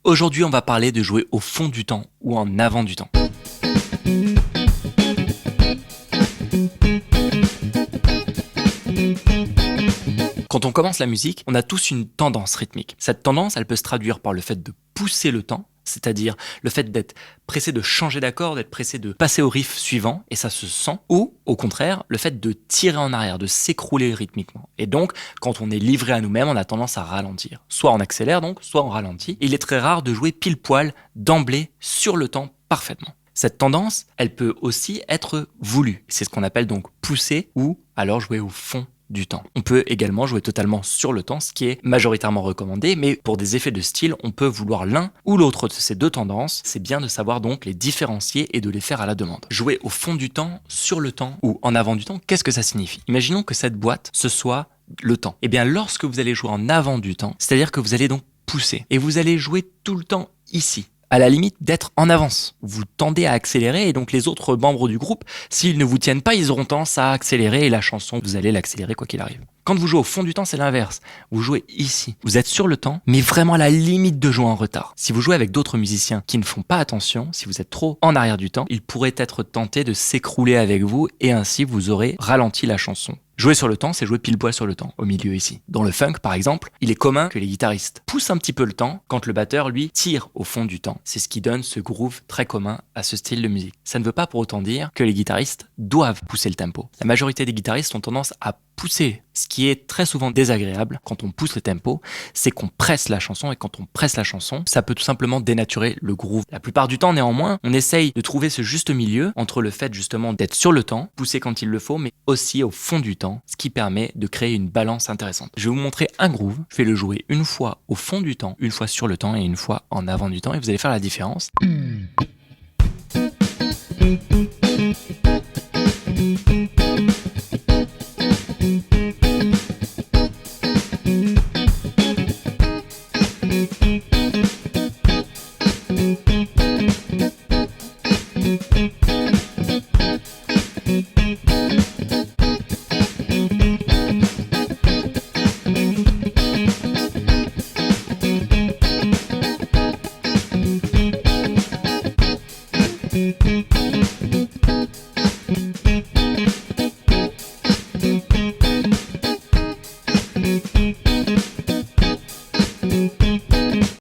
Aujourd'hui, on va parler de jouer au fond du temps ou en avant du temps. Quand on commence la musique, on a tous une tendance rythmique. Cette tendance, elle peut se traduire par le fait de pousser le temps, c'est-à-dire le fait d'être pressé de changer d'accord, d'être pressé de passer au riff suivant, et ça se sent, ou au contraire, le fait de tirer en arrière, de s'écrouler rythmiquement. Et donc, quand on est livré à nous-mêmes, on a tendance à ralentir. Soit on accélère donc, soit on ralentit. Il est très rare de jouer pile poil, d'emblée, sur le temps, parfaitement. Cette tendance, elle peut aussi être voulue. C'est ce qu'on appelle donc pousser ou alors jouer au fond du temps. On peut également jouer totalement sur le temps, ce qui est majoritairement recommandé, mais pour des effets de style, on peut vouloir l'un ou l'autre de ces deux tendances. C'est bien de savoir donc les différencier et de les faire à la demande. Jouer au fond du temps, sur le temps ou en avant du temps, qu'est-ce que ça signifie ? Imaginons que cette boîte, ce soit le temps. Eh bien, lorsque vous allez jouer en avant du temps, c'est-à-dire que vous allez donc pousser et vous allez jouer tout le temps ici, à la limite d'être en avance. Vous tendez à accélérer et donc les autres membres du groupe, s'ils ne vous tiennent pas, ils auront tendance à accélérer et la chanson, vous allez l'accélérer quoi qu'il arrive. Quand vous jouez au fond du temps, c'est l'inverse. Vous jouez ici. Vous êtes sur le temps, mais vraiment à la limite de jouer en retard. Si vous jouez avec d'autres musiciens qui ne font pas attention, si vous êtes trop en arrière du temps, ils pourraient être tentés de s'écrouler avec vous et ainsi vous aurez ralenti la chanson. Jouer sur le temps, c'est jouer pile poil sur le temps, au milieu ici. Dans le funk, par exemple, il est commun que les guitaristes poussent un petit peu le temps quand le batteur, lui, tire au fond du temps. C'est ce qui donne ce groove très commun à ce style de musique. Ça ne veut pas pour autant dire que les guitaristes doivent pousser le tempo. La majorité des guitaristes ont tendance à pousser. Ce qui est très souvent désagréable quand on pousse le tempo, c'est qu'on presse la chanson et quand on presse la chanson, ça peut tout simplement dénaturer le groove. La plupart du temps, néanmoins, on essaye de trouver ce juste milieu entre le fait justement d'être sur le temps, pousser quand il le faut, mais aussi au fond du temps, ce qui permet de créer une balance intéressante. Je vais vous montrer un groove, je vais le jouer une fois au fond du temps, une fois sur le temps et une fois en avant du temps et vous allez faire la différence.